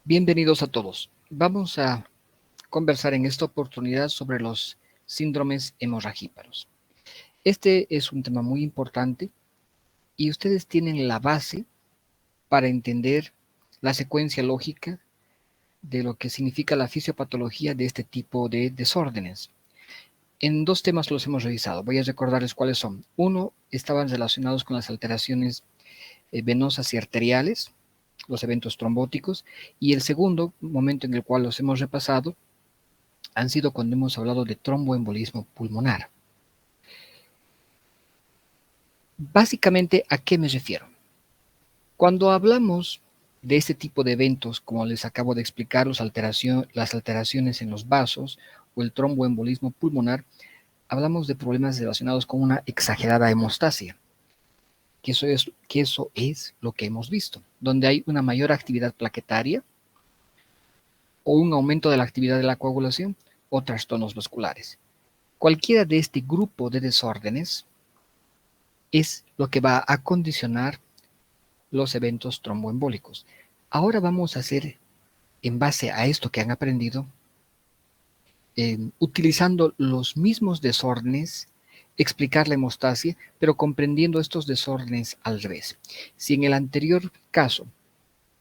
Bienvenidos a todos. Vamos a conversar en esta oportunidad sobre los síndromes hemorragíparos. Este es un tema muy importante y ustedes tienen la base para entender la secuencia lógica de lo que significa la fisiopatología de este tipo de desórdenes. En dos temas los hemos revisado. Voy a recordarles cuáles son. Uno, estaban relacionados con las alteraciones venosas y arteriales, los eventos trombóticos, y el segundo momento en el cual los hemos repasado han sido cuando hemos hablado de tromboembolismo pulmonar. Básicamente, ¿a qué me refiero? Cuando hablamos de este tipo de eventos, como les acabo de explicar, las alteraciones en los vasos o el tromboembolismo pulmonar, hablamos de problemas relacionados con una exagerada hemostasia, que eso es lo que hemos visto, donde hay una mayor actividad plaquetaria o un aumento de la actividad de la coagulación o trastornos vasculares. Cualquiera de este grupo de desórdenes es lo que va a condicionar los eventos tromboembólicos. Ahora vamos a hacer, en base a esto que han aprendido, utilizando los mismos desórdenes, explicar la hemostasia, pero comprendiendo estos desórdenes al revés. Si en el anterior caso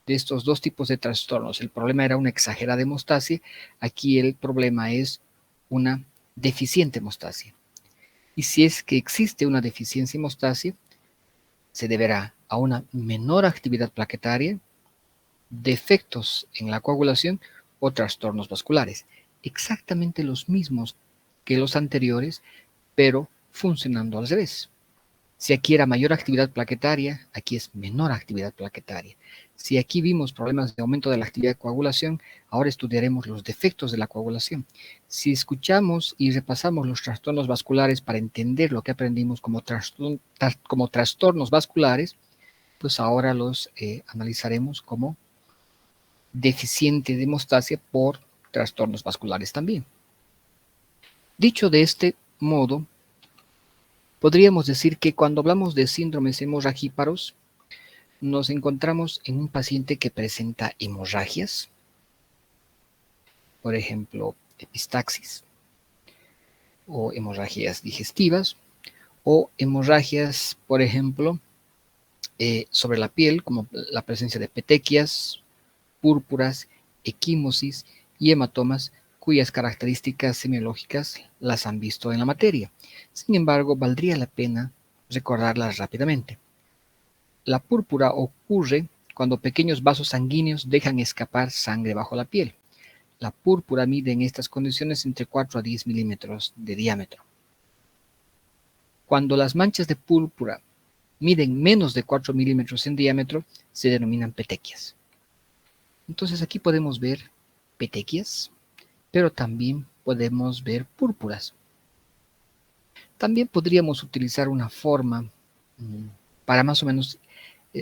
de estos dos tipos de trastornos el problema era una exagerada hemostasia, aquí el problema es una deficiente hemostasia. Y si es que existe una deficiencia hemostasia, se deberá a una menor actividad plaquetaria, defectos en la coagulación o trastornos vasculares. Exactamente los mismos que los anteriores, pero funcionando al revés. Si aquí era mayor actividad plaquetaria, aquí es menor actividad plaquetaria. Si aquí vimos problemas de aumento de la actividad de coagulación, ahora estudiaremos los defectos de la coagulación. Si escuchamos y repasamos los trastornos vasculares para entender lo que aprendimos como trastornos vasculares, pues ahora los analizaremos como deficiente de hemostasia por trastornos vasculares también. Dicho de este modo, podríamos decir que cuando hablamos de síndromes hemorragíparos, nos encontramos en un paciente que presenta hemorragias, por ejemplo, epistaxis, o hemorragias digestivas, o hemorragias, por ejemplo, sobre la piel, como la presencia de petequias, púrpuras, equimosis y hematomas, cuyas características semiológicas las han visto en la materia. Sin embargo, valdría la pena recordarlas rápidamente. La púrpura ocurre cuando pequeños vasos sanguíneos dejan escapar sangre bajo la piel. La púrpura mide en estas condiciones entre 4 a 10 milímetros de diámetro. Cuando las manchas de púrpura miden menos de 4 milímetros en diámetro, se denominan petequias. Entonces aquí podemos ver petequias, pero también podemos ver púrpuras. También podríamos utilizar una forma para más o menos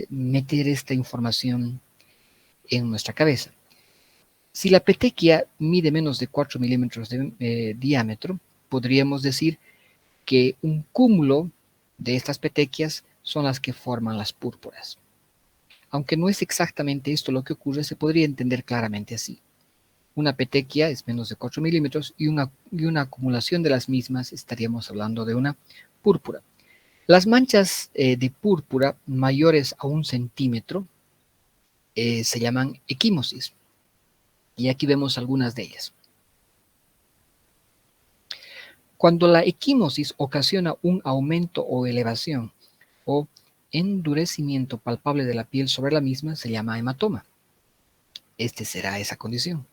meter esta información en nuestra cabeza. Si la petequia mide menos de 4 milímetros de diámetro, podríamos decir que un cúmulo de estas petequias son las que forman las púrpuras. Aunque no es exactamente esto lo que ocurre, se podría entender claramente así. Una petequia es menos de 4 milímetros y una acumulación de las mismas estaríamos hablando de una púrpura. Las manchas de púrpura mayores a 1 centímetro se llaman equimosis. Y aquí vemos algunas de ellas. Cuando la equimosis ocasiona un aumento o elevación o endurecimiento palpable de la piel sobre la misma, se llama hematoma. Este será esa condición.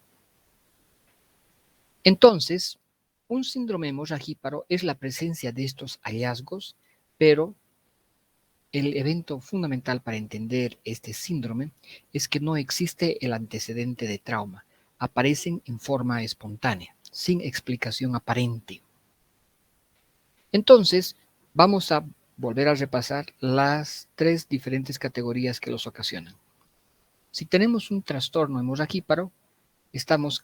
Entonces, un síndrome hemorragíparo es la presencia de estos hallazgos, pero el evento fundamental para entender este síndrome es que no existe el antecedente de trauma. Aparecen en forma espontánea, sin explicación aparente. Entonces, vamos a volver a repasar las 3 diferentes categorías que los ocasionan. Si tenemos un trastorno hemorragíparo, estaremos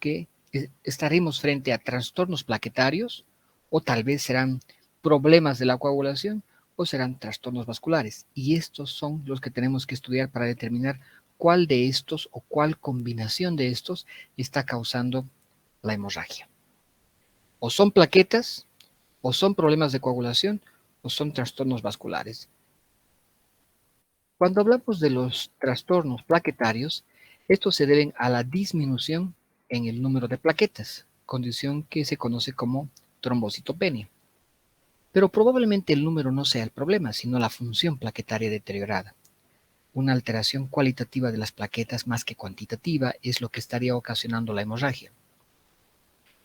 frente a trastornos plaquetarios, o tal vez serán problemas de la coagulación, o serán trastornos vasculares. Y estos son los que tenemos que estudiar para determinar cuál de estos o cuál combinación de estos está causando la hemorragia. O son plaquetas, o son problemas de coagulación, o son trastornos vasculares. Cuando hablamos de los trastornos plaquetarios, estos se deben a la disminución en el número de plaquetas, condición que se conoce como trombocitopenia. Pero probablemente el número no sea el problema, sino la función plaquetaria deteriorada. Una alteración cualitativa de las plaquetas más que cuantitativa es lo que estaría ocasionando la hemorragia.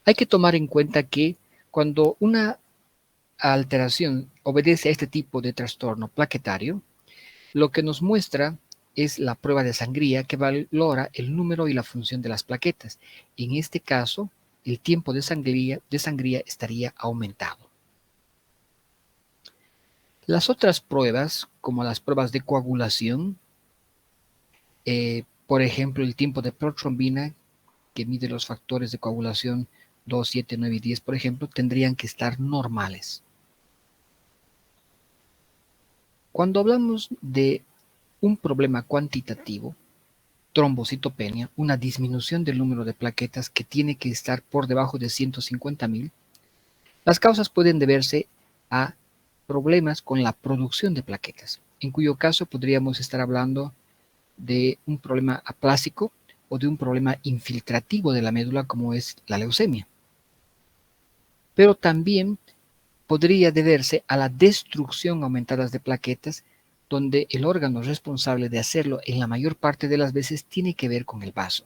Hay que tomar en cuenta que cuando una alteración obedece a este tipo de trastorno plaquetario, lo que nos muestra es la prueba de sangría que valora el número y la función de las plaquetas. En este caso, el tiempo de sangría estaría aumentado. Las otras pruebas, como las pruebas de coagulación, por ejemplo, el tiempo de protrombina, que mide los factores de coagulación 2, 7, 9 y 10, por ejemplo, tendrían que estar normales. Cuando hablamos de un problema cuantitativo, trombocitopenia, una disminución del número de plaquetas que tiene que estar por debajo de 150.000, las causas pueden deberse a problemas con la producción de plaquetas, en cuyo caso podríamos estar hablando de un problema aplásico o de un problema infiltrativo de la médula como es la leucemia. Pero también podría deberse a la destrucción aumentada de plaquetas, donde el órgano responsable de hacerlo en la mayor parte de las veces tiene que ver con el vaso.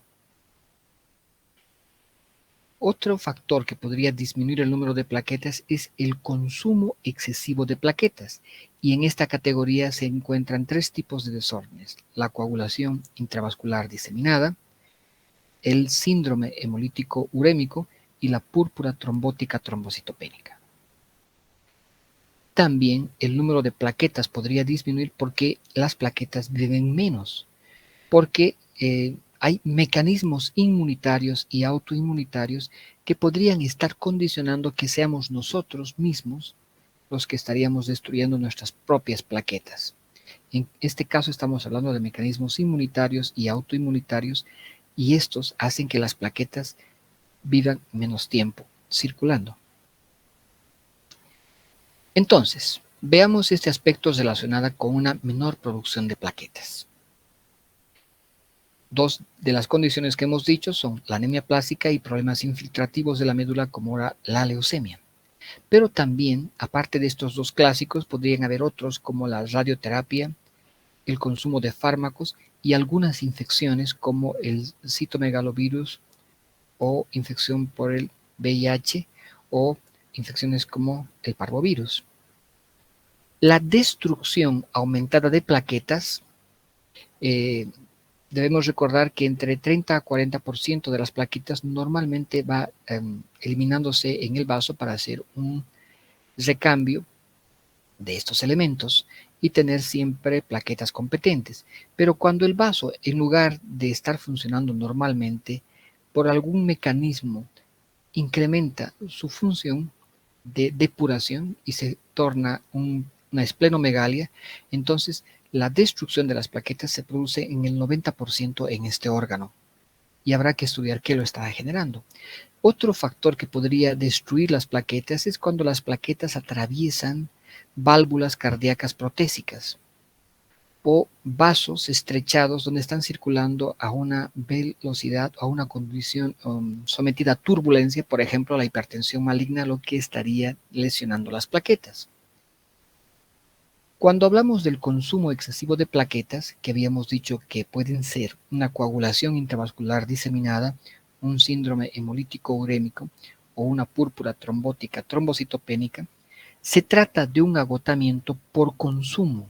Otro factor que podría disminuir el número de plaquetas es el consumo excesivo de plaquetas, y en esta categoría se encuentran tres tipos de desórdenes: la coagulación intravascular diseminada, el síndrome hemolítico urémico y la púrpura trombótica trombocitopénica. También el número de plaquetas podría disminuir porque las plaquetas viven menos, porque hay mecanismos inmunitarios y autoinmunitarios que podrían estar condicionando que seamos nosotros mismos los que estaríamos destruyendo nuestras propias plaquetas. En este caso estamos hablando de mecanismos inmunitarios y autoinmunitarios, y estos hacen que las plaquetas vivan menos tiempo circulando. Entonces, veamos este aspecto relacionado con una menor producción de plaquetas. Dos de las condiciones que hemos dicho son la anemia plástica y problemas infiltrativos de la médula como la leucemia. Pero también, aparte de estos dos clásicos, podrían haber otros como la radioterapia, el consumo de fármacos y algunas infecciones como el citomegalovirus o infección por el VIH o infecciones como el parvovirus. La destrucción aumentada de plaquetas, debemos recordar que entre 30 a 40% de las plaquetas normalmente va eliminándose en el vaso para hacer un recambio de estos elementos y tener siempre plaquetas competentes. Pero cuando el vaso, en lugar de estar funcionando normalmente, por algún mecanismo incrementa su función de depuración y se torna una esplenomegalia, entonces la destrucción de las plaquetas se produce en el 90% en este órgano y habrá que estudiar qué lo está generando. Otro factor que podría destruir las plaquetas es cuando las plaquetas atraviesan válvulas cardíacas protésicas o vasos estrechados donde están circulando a una velocidad o a una condición sometida a turbulencia, por ejemplo, la hipertensión maligna, lo que estaría lesionando las plaquetas. Cuando hablamos del consumo excesivo de plaquetas, que habíamos dicho que pueden ser una coagulación intravascular diseminada, un síndrome hemolítico urémico o una púrpura trombótica trombocitopénica, se trata de un agotamiento por consumo.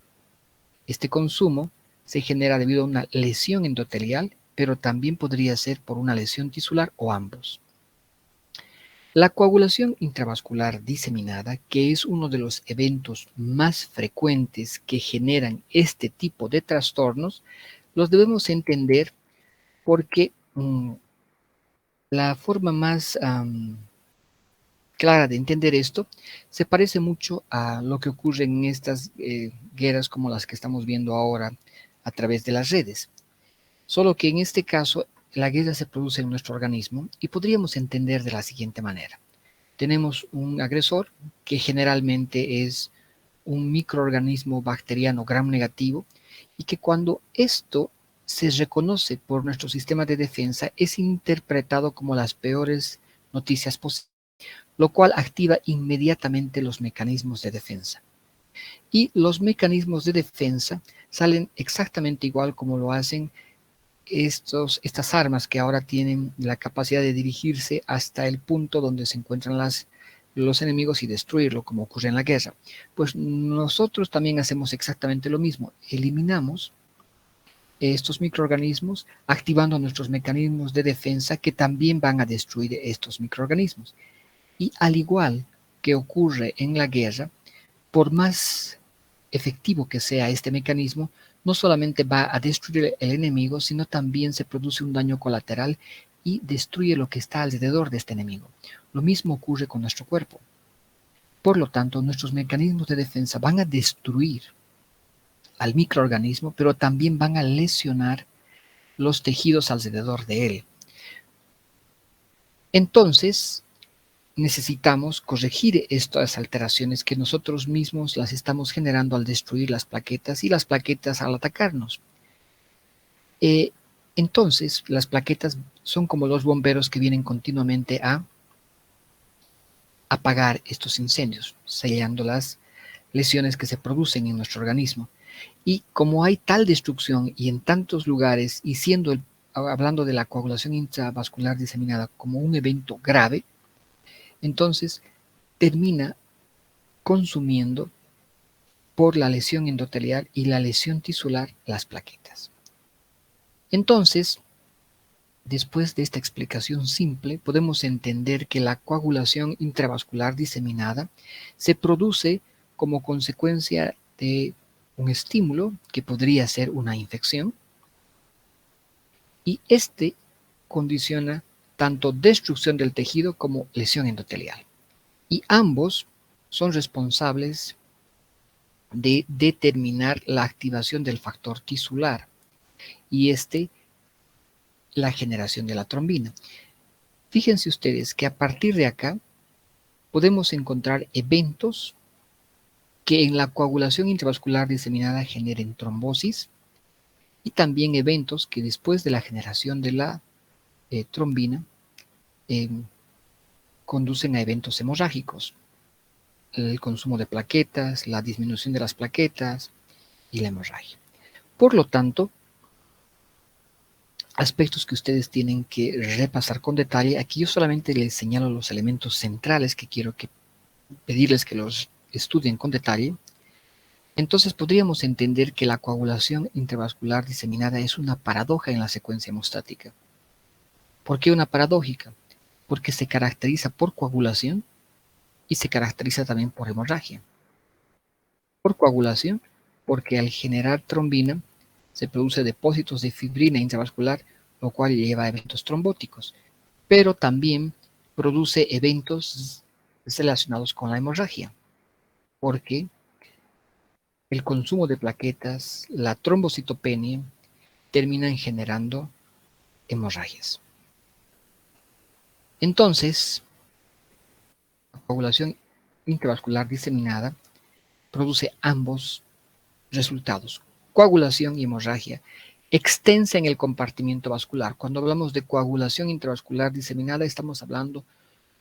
Este consumo se genera debido a una lesión endotelial, pero también podría ser por una lesión tisular o ambos. La coagulación intravascular diseminada, que es uno de los eventos más frecuentes que generan este tipo de trastornos, los debemos entender porque la forma más clara de entender esto se parece mucho a lo que ocurre en estas guerras como las que estamos viendo ahora a través de las redes. Solo que en este caso la guerra se produce en nuestro organismo y podríamos entender de la siguiente manera. Tenemos un agresor que generalmente es un microorganismo bacteriano gram negativo y que cuando esto se reconoce por nuestro sistema de defensa es interpretado como las peores noticias posibles, lo cual activa inmediatamente los mecanismos de defensa. Y los mecanismos de defensa salen exactamente igual como lo hacen estas armas que ahora tienen la capacidad de dirigirse hasta el punto donde se encuentran los enemigos y destruirlo, como ocurre en la guerra. Pues nosotros también hacemos exactamente lo mismo. Eliminamos estos microorganismos activando nuestros mecanismos de defensa que también van a destruir estos microorganismos. Y al igual que ocurre en la guerra, por más efectivo que sea este mecanismo, no solamente va a destruir el enemigo, sino también se produce un daño colateral y destruye lo que está alrededor de este enemigo. Lo mismo ocurre con nuestro cuerpo. Por lo tanto, nuestros mecanismos de defensa van a destruir al microorganismo, pero también van a lesionar los tejidos alrededor de él. Entonces, necesitamos corregir estas alteraciones que nosotros mismos las estamos generando al destruir las plaquetas y las plaquetas al atacarnos. Entonces, las plaquetas son como los bomberos que vienen continuamente a apagar estos incendios, sellando las lesiones que se producen en nuestro organismo. Y como hay tal destrucción y en tantos lugares, y hablando de la coagulación intravascular diseminada como un evento grave, entonces termina consumiendo por la lesión endotelial y la lesión tisular las plaquetas. Entonces, después de esta explicación simple, podemos entender que la coagulación intravascular diseminada se produce como consecuencia de un estímulo que podría ser una infección y este condiciona tanto destrucción del tejido como lesión endotelial. Y ambos son responsables de determinar la activación del factor tisular y la generación de la trombina. Fíjense ustedes que a partir de acá podemos encontrar eventos que en la coagulación intravascular diseminada generen trombosis y también eventos que después de la generación de la trombina eh, conducen a eventos hemorrágicos, el consumo de plaquetas, la disminución de las plaquetas y la hemorragia. Por lo tanto, aspectos que ustedes tienen que repasar con detalle. Aquí yo solamente les señalo los elementos centrales que quiero pedirles que los estudien con detalle. Entonces podríamos entender que la coagulación intravascular diseminada es una paradoja en la secuencia hemostática. ¿Por qué una paradójica? Porque se caracteriza por coagulación y se caracteriza también por hemorragia. Por coagulación, porque al generar trombina se produce depósitos de fibrina intravascular, lo cual lleva a eventos trombóticos, pero también produce eventos relacionados con la hemorragia, porque el consumo de plaquetas, la trombocitopenia, terminan generando hemorragias. Entonces, la coagulación intravascular diseminada produce ambos resultados, coagulación y hemorragia extensa en el compartimiento vascular. Cuando hablamos de coagulación intravascular diseminada, estamos hablando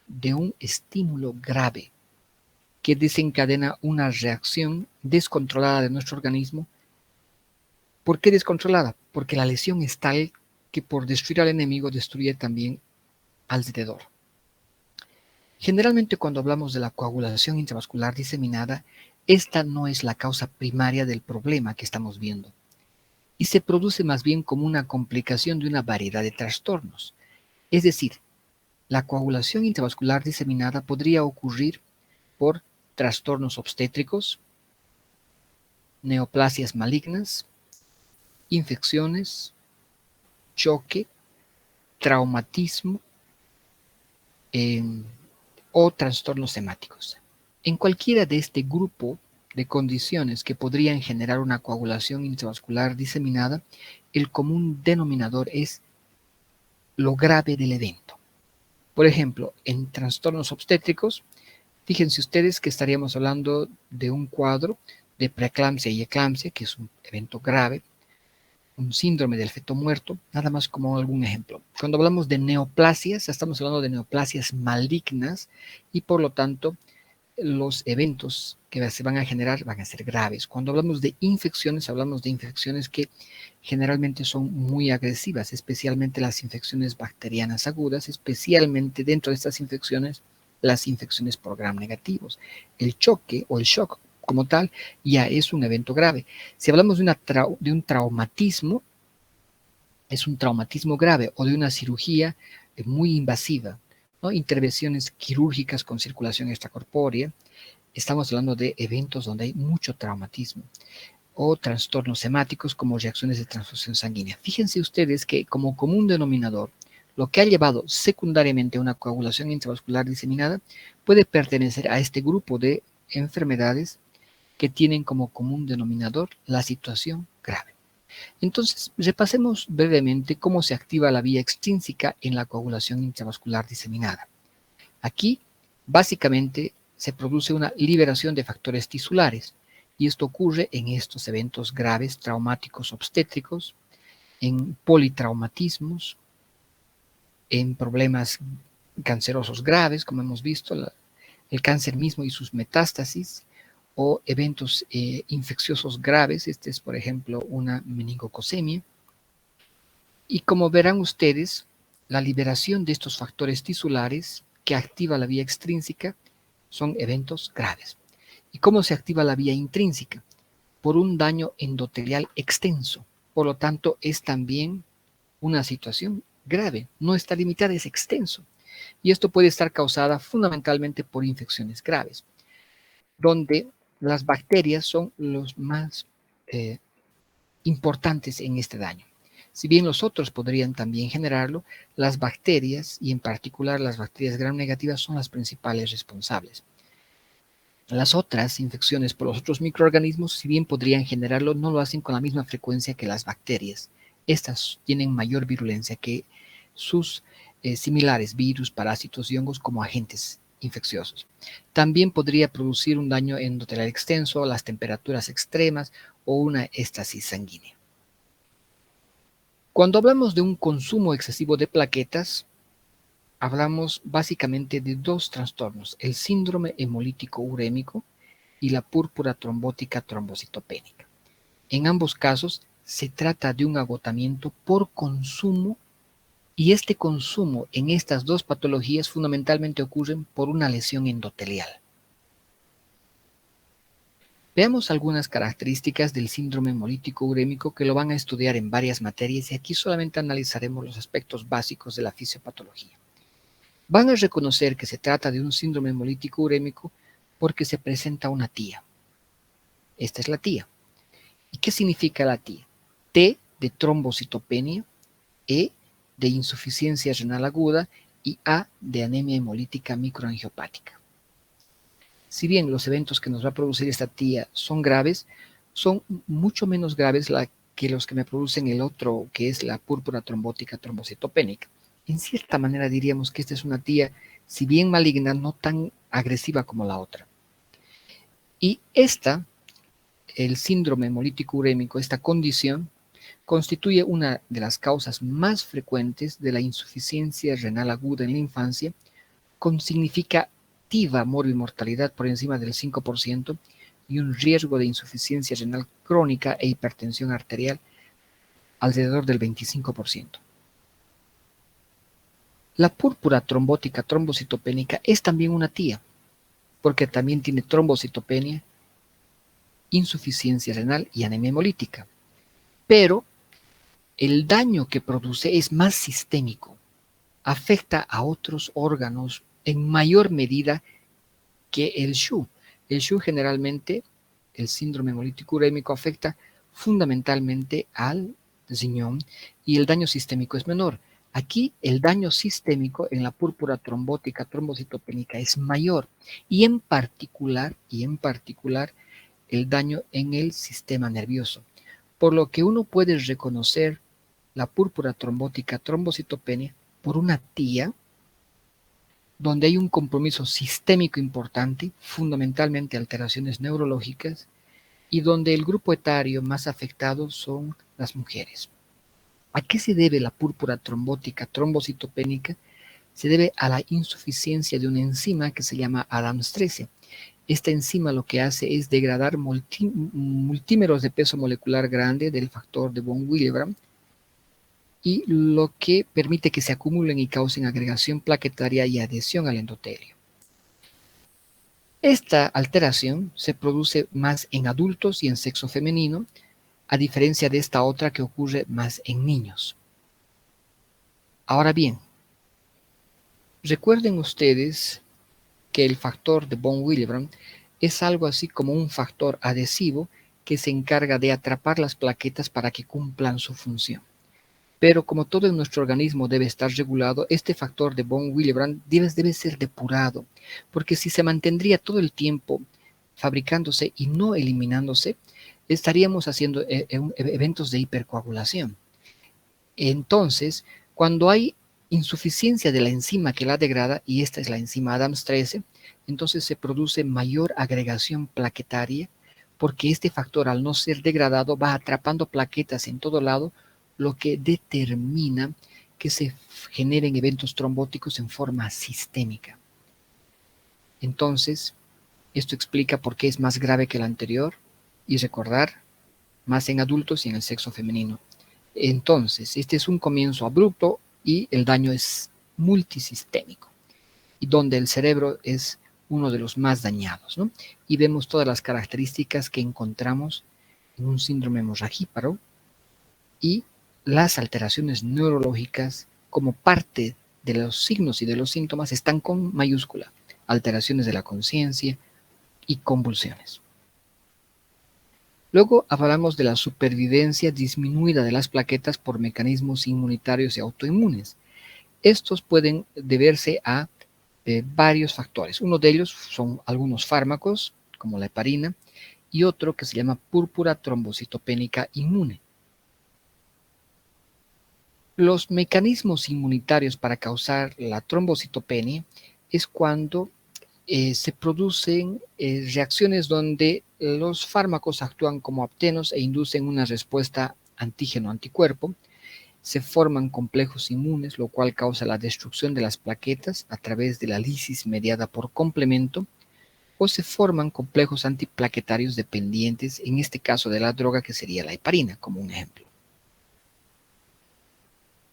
de un estímulo grave que desencadena una reacción descontrolada de nuestro organismo. ¿Por qué descontrolada? Porque la lesión es tal que por destruir al enemigo destruye también alrededor. Generalmente cuando hablamos de la coagulación intravascular diseminada, esta no es la causa primaria del problema que estamos viendo y se produce más bien como una complicación de una variedad de trastornos. Es decir, la coagulación intravascular diseminada podría ocurrir por trastornos obstétricos, neoplasias malignas, infecciones, choque, traumatismo o trastornos hemáticos. En cualquiera de este grupo de condiciones que podrían generar una coagulación intravascular diseminada, el común denominador es lo grave del evento. Por ejemplo, en trastornos obstétricos, fíjense ustedes que estaríamos hablando de un cuadro de preeclampsia y eclampsia, que es un evento grave, un síndrome del feto muerto, nada más como algún ejemplo. Cuando hablamos de neoplasias, estamos hablando de neoplasias malignas y por lo tanto los eventos que se van a generar van a ser graves. Cuando hablamos de infecciones, hablamos de infecciones que generalmente son muy agresivas, especialmente las infecciones bacterianas agudas, especialmente dentro de estas infecciones, las infecciones por gram negativos. El choque o el shock como tal ya es un evento grave. Si hablamos de un traumatismo, es un traumatismo grave o de una cirugía muy invasiva, ¿no? Intervenciones quirúrgicas con circulación extracorpórea, estamos hablando de eventos donde hay mucho traumatismo o trastornos hemáticos como reacciones de transfusión sanguínea. Fíjense ustedes que como común denominador, lo que ha llevado secundariamente a una coagulación intravascular diseminada puede pertenecer a este grupo de enfermedades que tienen como común denominador la situación grave. Entonces, repasemos brevemente cómo se activa la vía extrínseca en la coagulación intravascular diseminada. Aquí, básicamente, se produce una liberación de factores tisulares y esto ocurre en estos eventos graves traumáticos obstétricos, en politraumatismos, en problemas cancerosos graves, como hemos visto, el cáncer mismo y sus metástasis, o eventos infecciosos graves, este es por ejemplo una meningococcemia. Y como verán ustedes, la liberación de estos factores tisulares que activa la vía extrínseca son eventos graves. ¿Y cómo se activa la vía intrínseca? Por un daño endotelial extenso. Por lo tanto, es también una situación grave. No está limitada, es extenso. Y esto puede estar causada fundamentalmente por infecciones graves, donde las bacterias son los más importantes en este daño. Si bien los otros podrían también generarlo, las bacterias, y en particular las bacterias gram negativas, son las principales responsables. Las otras infecciones por los otros microorganismos, si bien podrían generarlo, no lo hacen con la misma frecuencia que las bacterias. Estas tienen mayor virulencia que sus similares, virus, parásitos y hongos como agentes infecciosos. También podría producir un daño endotelial extenso, las temperaturas extremas o una éstasis sanguínea. Cuando hablamos de un consumo excesivo de plaquetas, hablamos básicamente de dos trastornos, el síndrome hemolítico urémico y la púrpura trombótica trombocitopénica. En ambos casos se trata de un agotamiento por consumo y este consumo en estas dos patologías fundamentalmente ocurren por una lesión endotelial. Veamos algunas características del síndrome hemolítico urémico que lo van a estudiar en varias materias y aquí solamente analizaremos los aspectos básicos de la fisiopatología. Van a reconocer que se trata de un síndrome hemolítico urémico porque se presenta una tía. Esta es la tía. ¿Y qué significa la tía? T de trombocitopenia, E de insuficiencia renal aguda y A de anemia hemolítica microangiopática. Si bien los eventos que nos va a producir esta tía son graves, son mucho menos graves que los que me producen el otro, que es la púrpura trombótica trombocitopénica. En cierta manera diríamos que esta es una tía, si bien maligna, no tan agresiva como la otra. Y el síndrome hemolítico urémico, esta condición, constituye una de las causas más frecuentes de la insuficiencia renal aguda en la infancia, con significativa morbimortalidad por encima del 5% y un riesgo de insuficiencia renal crónica e hipertensión arterial alrededor del 25%. La púrpura trombótica trombocitopénica es también una tía, porque también tiene trombocitopenia, insuficiencia renal y anemia hemolítica. Pero el daño que produce es más sistémico, afecta a otros órganos en mayor medida que el SHU. El SHU generalmente, el síndrome hemolítico urémico, afecta fundamentalmente al riñón y el daño sistémico es menor. Aquí el daño sistémico en la púrpura trombótica trombocitopénica es mayor y en particular el daño en el sistema nervioso, por lo que uno puede reconocer la púrpura trombótica trombocitopenia por una tía donde hay un compromiso sistémico importante, fundamentalmente alteraciones neurológicas, y donde el grupo etario más afectado son las mujeres. ¿A qué se debe la púrpura trombótica trombocitopénica? Se debe a la insuficiencia de una enzima que se llama Adams 13. Esta enzima lo que hace es degradar multímeros de peso molecular grande del factor de von Willebrand, y lo que permite que se acumulen y causen agregación plaquetaria y adhesión al endotelio. Esta alteración se produce más en adultos y en sexo femenino, a diferencia de esta otra que ocurre más en niños. Ahora bien, recuerden ustedes que el factor de von Willebrand es algo así como un factor adhesivo que se encarga de atrapar las plaquetas para que cumplan su función. Pero como todo en nuestro organismo debe estar regulado, este factor de von Willebrand debe ser depurado, porque si se mantendría todo el tiempo fabricándose y no eliminándose, estaríamos haciendo eventos de hipercoagulación. Entonces, cuando hay insuficiencia de la enzima que la degrada, y esta es la enzima Adams 13, entonces se produce mayor agregación plaquetaria, porque este factor, al no ser degradado, va atrapando plaquetas en todo lado, lo que determina que se generen eventos trombóticos en forma sistémica. Entonces, esto explica por qué es más grave que el anterior, y recordar, más en adultos y en el sexo femenino. Entonces, este es un comienzo abrupto y el daño es multisistémico, y donde el cerebro es uno de los más dañados, ¿no? Y vemos todas las características que encontramos en un síndrome hemorragíparo y las alteraciones neurológicas como parte de los signos y de los síntomas están con mayúscula: alteraciones de la conciencia y convulsiones. Luego hablamos de la supervivencia disminuida de las plaquetas por mecanismos inmunitarios y autoinmunes. Estos pueden deberse a varios factores. Uno de ellos son algunos fármacos, como la heparina, y otro que se llama púrpura trombocitopénica inmune. Los mecanismos inmunitarios para causar la trombocitopenia es cuando se producen reacciones donde los fármacos actúan como aptenos e inducen una respuesta antígeno-anticuerpo. Se forman complejos inmunes, lo cual causa la destrucción de las plaquetas a través de la lisis mediada por complemento, o se forman complejos antiplaquetarios dependientes, en este caso de la droga que sería la heparina, como un ejemplo.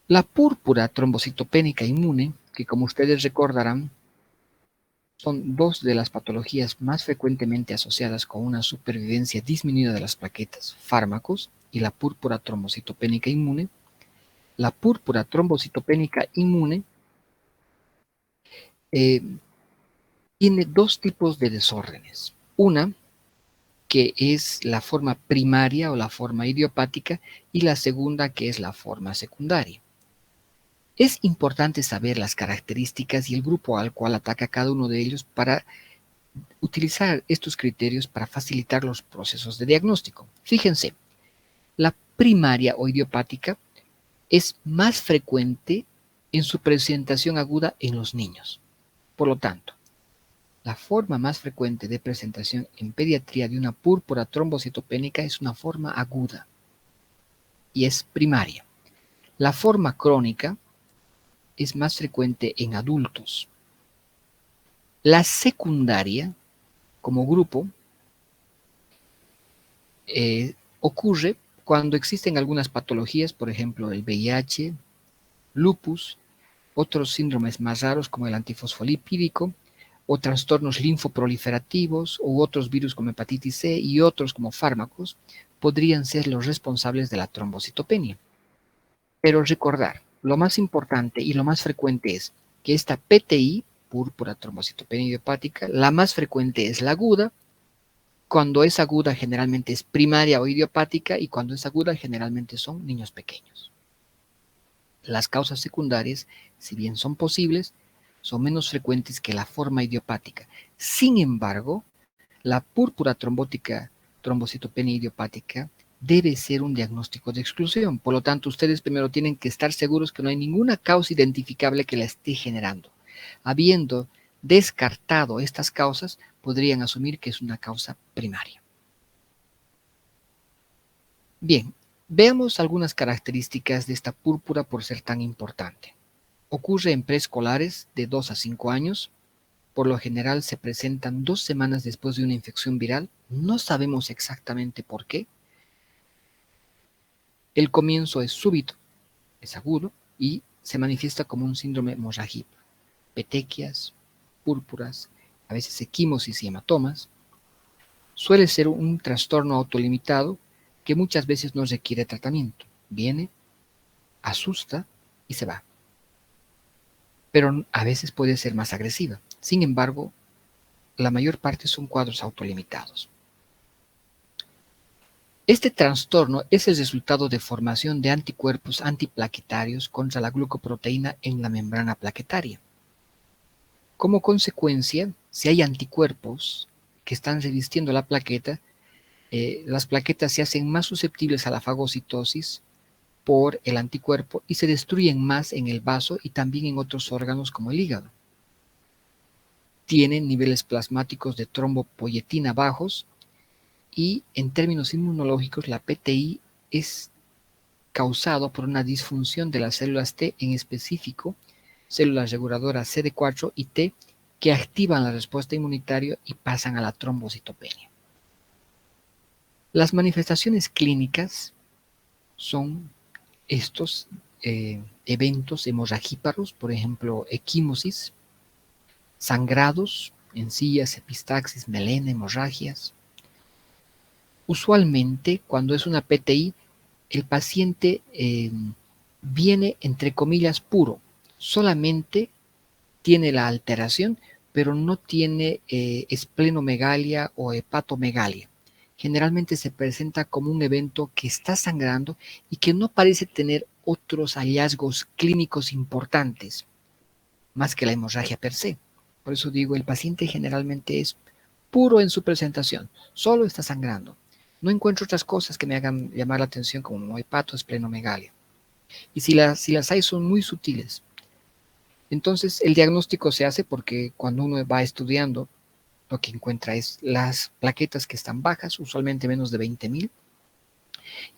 La púrpura trombocitopénica inmune, que como ustedes recordarán, son dos de las patologías más frecuentemente asociadas con una supervivencia disminuida de las plaquetas, fármacos y la púrpura trombocitopénica inmune. La púrpura trombocitopénica inmune tiene dos tipos de desórdenes. Una, que es la forma primaria o la forma idiopática, y la segunda, que es la forma secundaria. Es importante saber las características y el grupo al cual ataca cada uno de ellos para utilizar estos criterios para facilitar los procesos de diagnóstico. Fíjense, la primaria o idiopática es más frecuente en su presentación aguda en los niños. Por lo tanto, la forma más frecuente de presentación en pediatría de una púrpura trombocitopénica es una forma aguda y es primaria. La forma crónica es más frecuente en adultos. La secundaria, como grupo, ocurre cuando existen algunas patologías, por ejemplo, el VIH, lupus, otros síndromes más raros como el antifosfolipídico, o trastornos linfoproliferativos, u otros virus como hepatitis C y otros como fármacos, podrían ser los responsables de la trombocitopenia. Pero recordar, lo más importante y lo más frecuente es que esta PTI, púrpura trombocitopenia idiopática, la más frecuente es la aguda. Cuando es aguda generalmente es primaria o idiopática, y cuando es aguda generalmente son niños pequeños. Las causas secundarias, si bien son posibles, son menos frecuentes que la forma idiopática. Sin embargo, la púrpura trombótica trombocitopenia idiopática, debe ser un diagnóstico de exclusión. Por lo tanto, ustedes primero tienen que estar seguros que no hay ninguna causa identificable que la esté generando. Habiendo descartado estas causas, podrían asumir que es una causa primaria. Bien, veamos algunas características de esta púrpura por ser tan importante. Ocurre en preescolares de 2 a 5 años. Por lo general se presentan 2 semanas después de una infección viral. No sabemos exactamente por qué. El comienzo es súbito, es agudo y se manifiesta como un síndrome hemorrágico. Petequias, púrpuras, a veces equimosis y hematomas. Suele ser un trastorno autolimitado que muchas veces no requiere tratamiento. Viene, asusta y se va. Pero a veces puede ser más agresiva. Sin embargo, la mayor parte son cuadros autolimitados. Este trastorno es el resultado de formación de anticuerpos antiplaquetarios contra la glucoproteína en la membrana plaquetaria. Como consecuencia, si hay anticuerpos que están revistiendo la plaqueta, las plaquetas se hacen más susceptibles a la fagocitosis por el anticuerpo y se destruyen más en el vaso y también en otros órganos como el hígado. Tienen niveles plasmáticos de trombopoyetina bajos y en términos inmunológicos la PTI es causado por una disfunción de las células T, en específico células reguladoras CD4 y T, que activan la respuesta inmunitaria y pasan a la trombocitopenia. Las manifestaciones clínicas son estos eventos hemorragíparos, por ejemplo, equimosis, sangrados, encías, epistaxis, melena, hemorragias. Usualmente, cuando es una PTI, el paciente viene, entre comillas, puro. Solamente tiene la alteración, pero no tiene esplenomegalia o hepatomegalia. Generalmente se presenta como un evento que está sangrando y que no parece tener otros hallazgos clínicos importantes, más que la hemorragia per se. Por eso digo, el paciente generalmente es puro en su presentación, solo está sangrando. No encuentro otras cosas que me hagan llamar la atención como hepato, esplenomegalia. Y si las hay son muy sutiles. Entonces el diagnóstico se hace porque cuando uno va estudiando, lo que encuentra es las plaquetas que están bajas, usualmente menos de 20.000,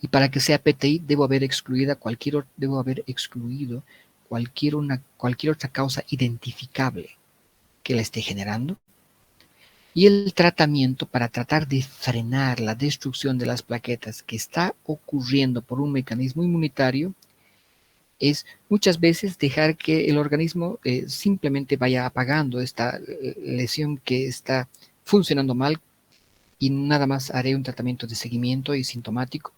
y para que sea PTI debo haber excluido cualquier otra causa identificable que la esté generando. Y el tratamiento para tratar de frenar la destrucción de las plaquetas que está ocurriendo por un mecanismo inmunitario es muchas veces dejar que el organismo simplemente vaya apagando esta lesión que está funcionando mal y nada más haré un tratamiento de seguimiento y sintomático.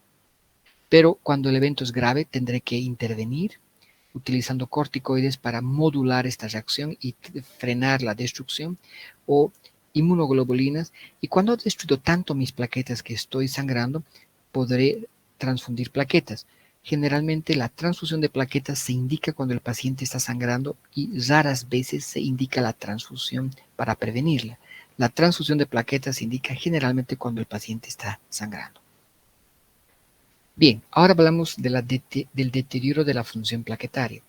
Pero cuando el evento es grave tendré que intervenir utilizando corticoides para modular esta reacción y frenar la destrucción o inmunoglobulinas. Y cuando he destruido tanto mis plaquetas que estoy sangrando, podré transfundir plaquetas. Generalmente la transfusión de plaquetas se indica cuando el paciente está sangrando y raras veces se indica la transfusión para prevenirla. La transfusión de plaquetas se indica generalmente cuando el paciente está sangrando. Bien, ahora hablamos del deterioro de la función plaquetaria.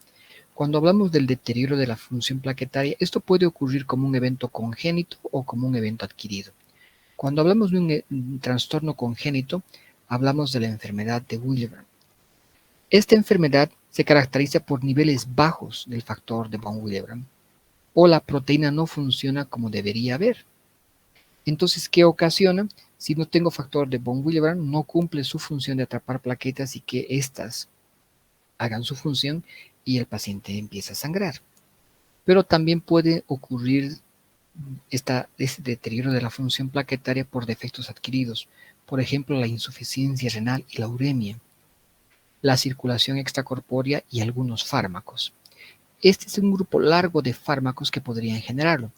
Cuando hablamos del deterioro de la función plaquetaria, esto puede ocurrir como un evento congénito o como un evento adquirido. Cuando hablamos de un trastorno congénito, hablamos de la enfermedad de Willebrand. Esta enfermedad se caracteriza por niveles bajos del factor de von Willebrand o la proteína no funciona como debería haber. Entonces, ¿qué ocasiona? Si no tengo factor de von Willebrand, no cumple su función de atrapar plaquetas y que éstas hagan su función y el paciente empieza a sangrar. Pero también puede ocurrir este deterioro de la función plaquetaria por defectos adquiridos, por ejemplo, la insuficiencia renal y la uremia, la circulación extracorpórea y algunos fármacos. Este es un grupo largo de fármacos que podrían generarlo.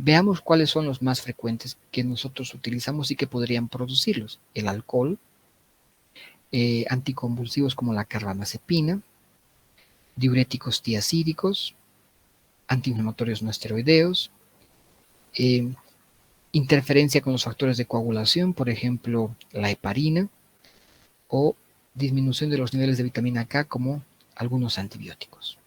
Veamos cuáles son los más frecuentes que nosotros utilizamos y que podrían producirlos. El alcohol, anticonvulsivos como la carbamazepina, diuréticos tiazídicos, antiinflamatorios no esteroideos, interferencia con los factores de coagulación, por ejemplo, la heparina, o disminución de los niveles de vitamina K como algunos antibióticos.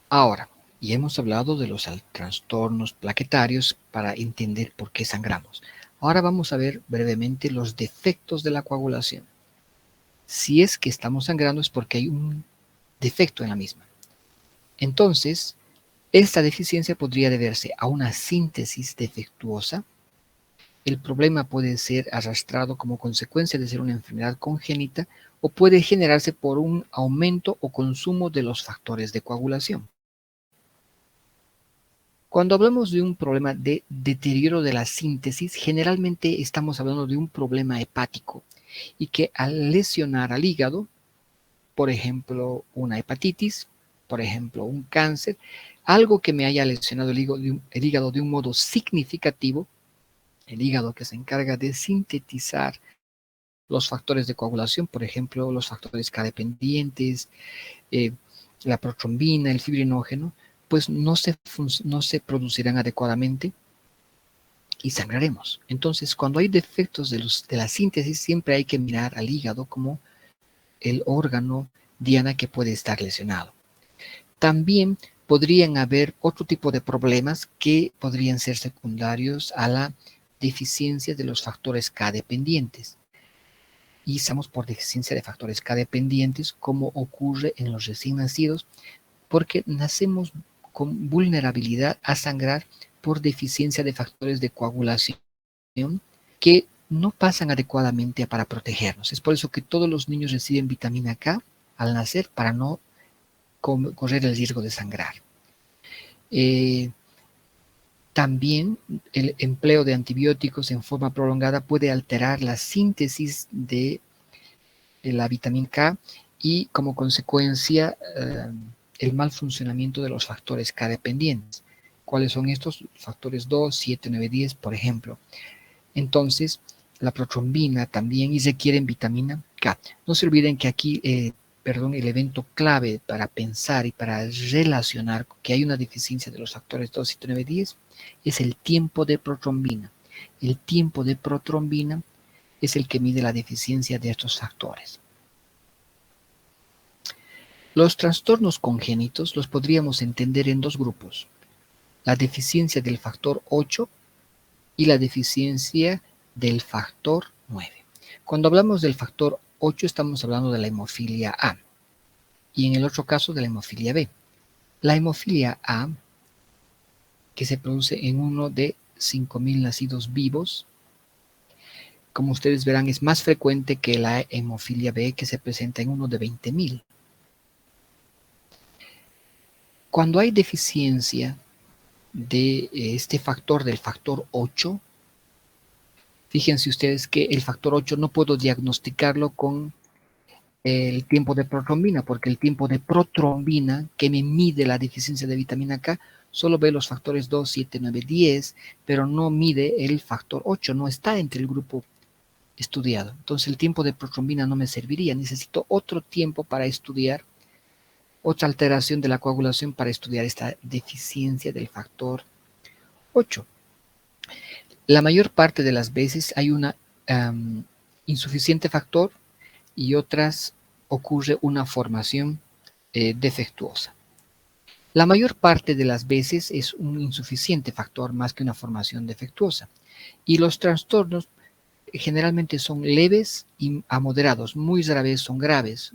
Ahora, ya hemos hablado de los trastornos plaquetarios para entender por qué sangramos. Ahora vamos a ver brevemente los defectos de la coagulación. Si es que estamos sangrando es porque hay un defecto en la misma. Entonces, esta deficiencia podría deberse a una síntesis defectuosa. El problema puede ser arrastrado como consecuencia de ser una enfermedad congénita o puede generarse por un aumento o consumo de los factores de coagulación. Cuando hablamos de un problema de deterioro de la síntesis, generalmente estamos hablando de un problema hepático y que al lesionar al hígado, por ejemplo, una hepatitis, por ejemplo, un cáncer, algo que me haya lesionado el hígado de un modo significativo, el hígado que se encarga de sintetizar los factores de coagulación, por ejemplo, los factores K dependientes, eh, la protrombina, el fibrinógeno, pues no se producirán adecuadamente y sangraremos. Entonces, cuando hay defectos de la síntesis, siempre hay que mirar al hígado como el órgano diana que puede estar lesionado. También podrían haber otro tipo de problemas que podrían ser secundarios a la deficiencia de los factores K dependientes. Y estamos por deficiencia de factores K dependientes, como ocurre en los recién nacidos, porque nacemos con vulnerabilidad a sangrar por deficiencia de factores de coagulación que no pasan adecuadamente para protegernos. Es por eso que todos los niños reciben vitamina K al nacer para no correr el riesgo de sangrar. También el empleo de antibióticos en forma prolongada puede alterar la síntesis de la vitamina K y como consecuencia el mal funcionamiento de los factores K dependientes. ¿Cuáles son estos? Factores 2, 7, 9, 10, por ejemplo. Entonces, la protrombina también y requieren vitamina K. No se olviden que aquí, el evento clave para pensar y para relacionar que hay una deficiencia de los factores 2, 7, 9, 10 es el tiempo de protrombina. El tiempo de protrombina es el que mide la deficiencia de estos factores. Los trastornos congénitos los podríamos entender en dos grupos: la deficiencia del factor 8 y la deficiencia del factor 9. Cuando hablamos del factor 8 estamos hablando de la hemofilia A y en el otro caso de la hemofilia B. La hemofilia A, que se produce en uno de 5.000 nacidos vivos, como ustedes verán, es más frecuente que la hemofilia B, que se presenta en uno de 20.000. Cuando hay deficiencia de este factor, del factor 8, fíjense ustedes que el factor 8 no puedo diagnosticarlo con el tiempo de protrombina, porque el tiempo de protrombina que me mide la deficiencia de vitamina K solo ve los factores 2, 7, 9, 10, pero no mide el factor 8, no está entre el grupo estudiado. Entonces el tiempo de protrombina no me serviría, necesito otro tiempo para estudiar, otra alteración de la coagulación para estudiar esta deficiencia del factor 8. La mayor parte de las veces hay una insuficiente factor y otras ocurre una formación defectuosa. La mayor parte de las veces es un insuficiente factor más que una formación defectuosa. Y los trastornos generalmente son leves y a moderados, muy rara vez son graves.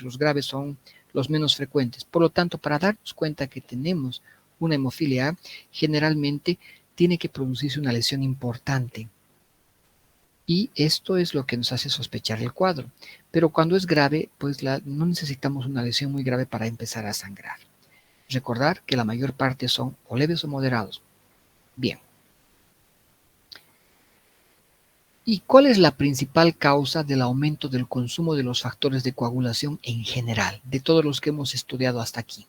Los graves son los menos frecuentes. Por lo tanto, para darnos cuenta que tenemos una hemofilia A, generalmente tiene que producirse una lesión importante. Y esto es lo que nos hace sospechar el cuadro. Pero cuando es grave, pues no necesitamos una lesión muy grave para empezar a sangrar. Recordar que la mayor parte son o leves o moderados. Bien. ¿Y cuál es la principal causa del aumento del consumo de los factores de coagulación en general, de todos los que hemos estudiado hasta aquí?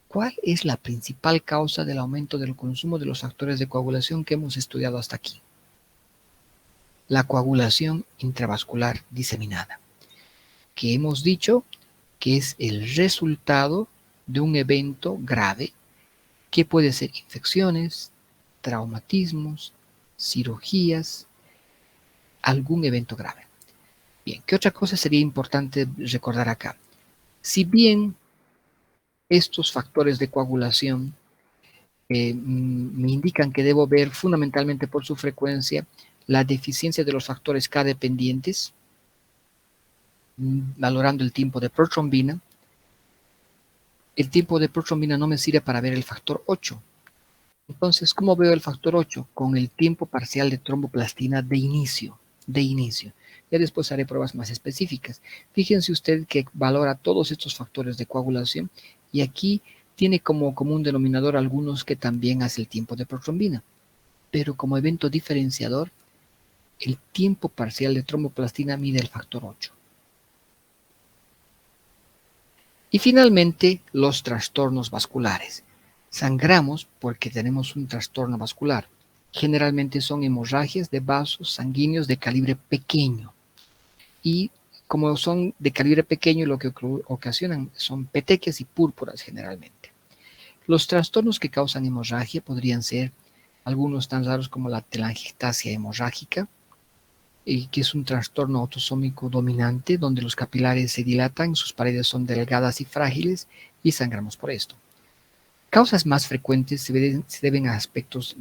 ¿Cuál es la principal causa del aumento del consumo de los factores de coagulación que hemos estudiado hasta aquí? La coagulación intravascular diseminada, que hemos dicho que es el resultado de un evento grave que puede ser infecciones, traumatismos, cirugías, algún evento grave. Bien, ¿qué otra cosa sería importante recordar acá? Si bien estos factores de coagulación me indican que debo ver fundamentalmente por su frecuencia la deficiencia de los factores K dependientes, valorando el tiempo de protrombina. El tiempo de protrombina no me sirve para ver el factor 8. Entonces, ¿cómo veo el factor 8? Con el tiempo parcial de tromboplastina de inicio. Ya después haré pruebas más específicas. Fíjense usted que valora todos estos factores de coagulación y aquí tiene como común denominador algunos que también hace el tiempo de protrombina. Pero como evento diferenciador, el tiempo parcial de tromboplastina mide el factor 8. Y finalmente, los trastornos vasculares. Sangramos porque tenemos un trastorno vascular. Generalmente son hemorragias de vasos sanguíneos de calibre pequeño. Y como son de calibre pequeño, lo que ocasionan son petequias y púrpuras generalmente. Los trastornos que causan hemorragia podrían ser algunos tan raros como la telangiectasia hemorrágica, que es un trastorno autosómico dominante donde los capilares se dilatan, sus paredes son delgadas y frágiles y sangramos por esto. Causas más frecuentes se deben a aspectos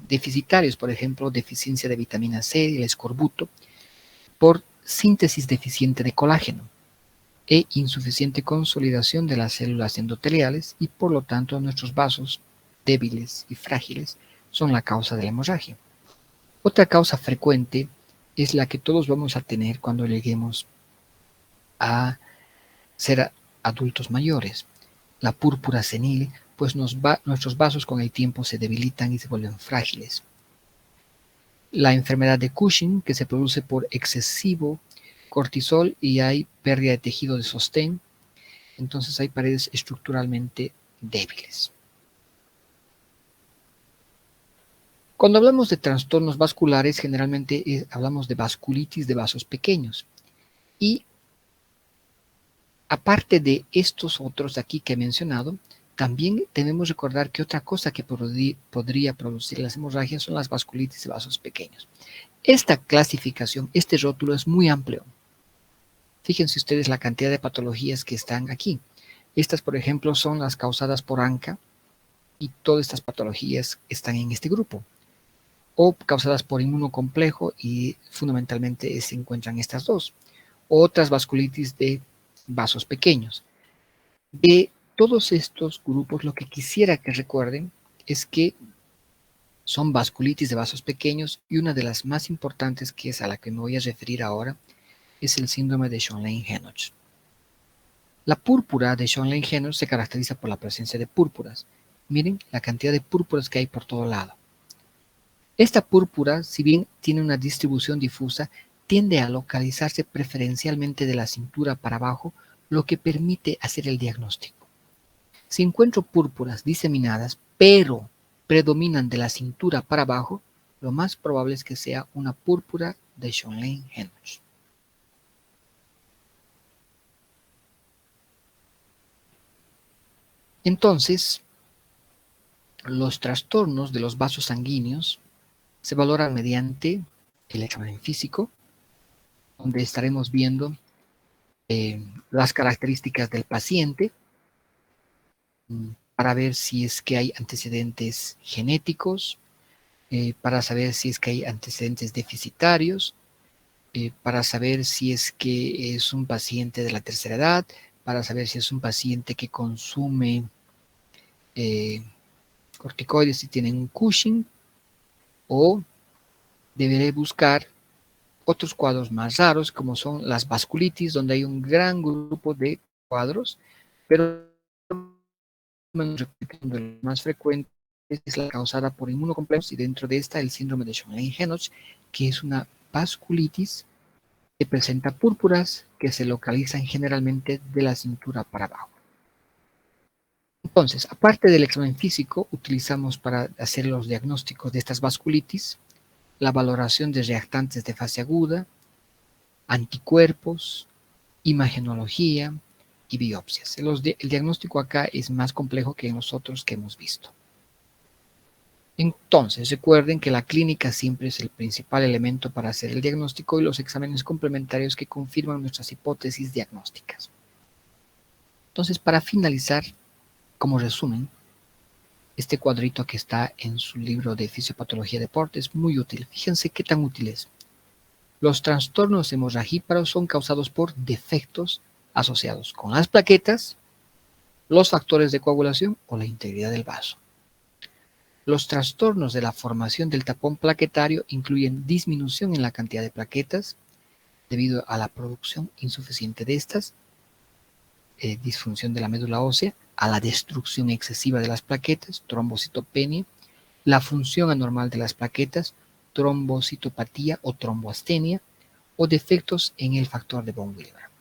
deficitarios, por ejemplo, deficiencia de vitamina C y el escorbuto, por síntesis deficiente de colágeno e insuficiente consolidación de las células endoteliales y por lo tanto nuestros vasos débiles y frágiles son la causa de la hemorragia. Otra causa frecuente es la que todos vamos a tener cuando lleguemos a ser adultos mayores, la púrpura senil, pues nuestros vasos con el tiempo se debilitan y se vuelven frágiles. La enfermedad de Cushing, que se produce por excesivo cortisol y hay pérdida de tejido de sostén, entonces hay paredes estructuralmente débiles. Cuando hablamos de trastornos vasculares, generalmente hablamos de vasculitis de vasos pequeños. Y aparte de estos otros aquí que he mencionado, también debemos recordar que otra cosa que podría producir las hemorragias son las vasculitis de vasos pequeños. Esta clasificación, este rótulo es muy amplio. Fíjense ustedes la cantidad de patologías que están aquí. Estas, por ejemplo, son las causadas por ANCA y todas estas patologías están en este grupo. O causadas por inmunocomplejo y fundamentalmente se encuentran estas dos. Otras vasculitis de vasos pequeños. De todos estos grupos, lo que quisiera que recuerden es que son vasculitis de vasos pequeños y una de las más importantes, que es a la que me voy a referir ahora, es el síndrome de Schönlein-Henoch. La púrpura de Schönlein-Henoch se caracteriza por la presencia de púrpuras. Miren la cantidad de púrpuras que hay por todo lado. Esta púrpura, si bien tiene una distribución difusa, tiende a localizarse preferencialmente de la cintura para abajo, lo que permite hacer el diagnóstico. Si encuentro púrpuras diseminadas, pero predominan de la cintura para abajo, lo más probable es que sea una púrpura de Schönlein-Henoch. Entonces, los trastornos de los vasos sanguíneos se valoran mediante el examen físico, donde estaremos viendo las características del paciente para ver si es que hay antecedentes genéticos, para saber si es que hay antecedentes deficitarios, para saber si es que es un paciente de la tercera edad, para saber si es un paciente que consume corticoides y tiene un Cushing, o deberé buscar otros cuadros más raros, como son las vasculitis, donde hay un gran grupo de cuadros, pero repitiendo, lo más frecuente es la causada por inmunocomplejos y dentro de esta el síndrome de Schönlein-Henoch, que es una vasculitis que presenta púrpuras que se localizan generalmente de la cintura para abajo. Entonces, aparte del examen físico, utilizamos para hacer los diagnósticos de estas vasculitis la valoración de reactantes de fase aguda, anticuerpos, imagenología y biopsias. El diagnóstico acá es más complejo que en los otros que hemos visto. Entonces, recuerden que la clínica siempre es el principal elemento para hacer el diagnóstico y los exámenes complementarios que confirman nuestras hipótesis diagnósticas. Entonces, para finalizar, como resumen, este cuadrito que está en su libro de Fisiopatología de Deporte es muy útil. Fíjense qué tan útil es. Los trastornos hemorragíparos son causados por defectos asociados con las plaquetas, los factores de coagulación o la integridad del vaso. Los trastornos de la formación del tapón plaquetario incluyen disminución en la cantidad de plaquetas debido a la producción insuficiente de estas, disfunción de la médula ósea, a la destrucción excesiva de las plaquetas, trombocitopenia, la función anormal de las plaquetas, trombocitopatía o tromboastenia, o defectos en el factor de von Willebrand.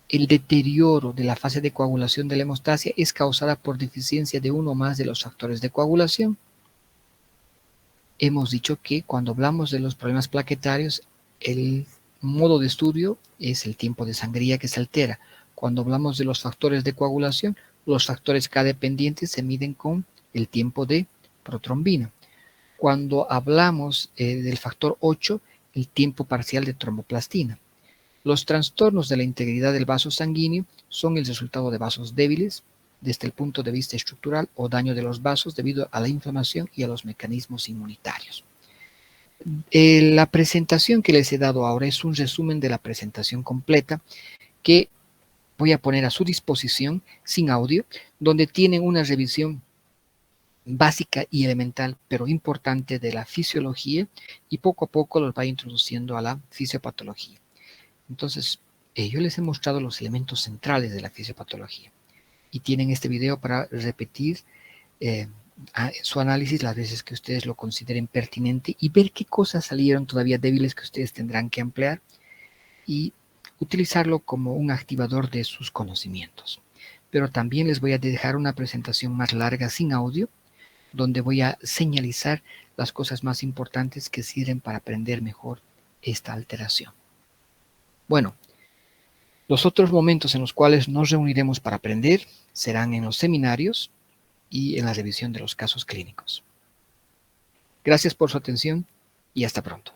El deterioro de la fase de coagulación de la hemostasia es causada por deficiencia de uno o más de los factores de coagulación. Hemos dicho que cuando hablamos de los problemas plaquetarios, el modo de estudio es el tiempo de sangría que se altera. Cuando hablamos de los factores de coagulación, los factores K dependientes se miden con el tiempo de protrombina. Cuando hablamos del factor 8, el tiempo parcial de tromboplastina. Los trastornos de la integridad del vaso sanguíneo son el resultado de vasos débiles desde el punto de vista estructural o daño de los vasos debido a la inflamación y a los mecanismos inmunitarios. La presentación que les he dado ahora es un resumen de la presentación completa que voy a poner a su disposición sin audio, donde tienen una revisión básica y elemental, pero importante de la fisiología y poco a poco los va introduciendo a la fisiopatología. Entonces, yo les he mostrado los elementos centrales de la fisiopatología y tienen este video para repetir su análisis las veces que ustedes lo consideren pertinente y ver qué cosas salieron todavía débiles que ustedes tendrán que ampliar y utilizarlo como un activador de sus conocimientos. Pero también les voy a dejar una presentación más larga sin audio, donde voy a señalizar las cosas más importantes que sirven para aprender mejor esta alteración. Bueno, los otros momentos en los cuales nos reuniremos para aprender serán en los seminarios y en la revisión de los casos clínicos. Gracias por su atención y hasta pronto.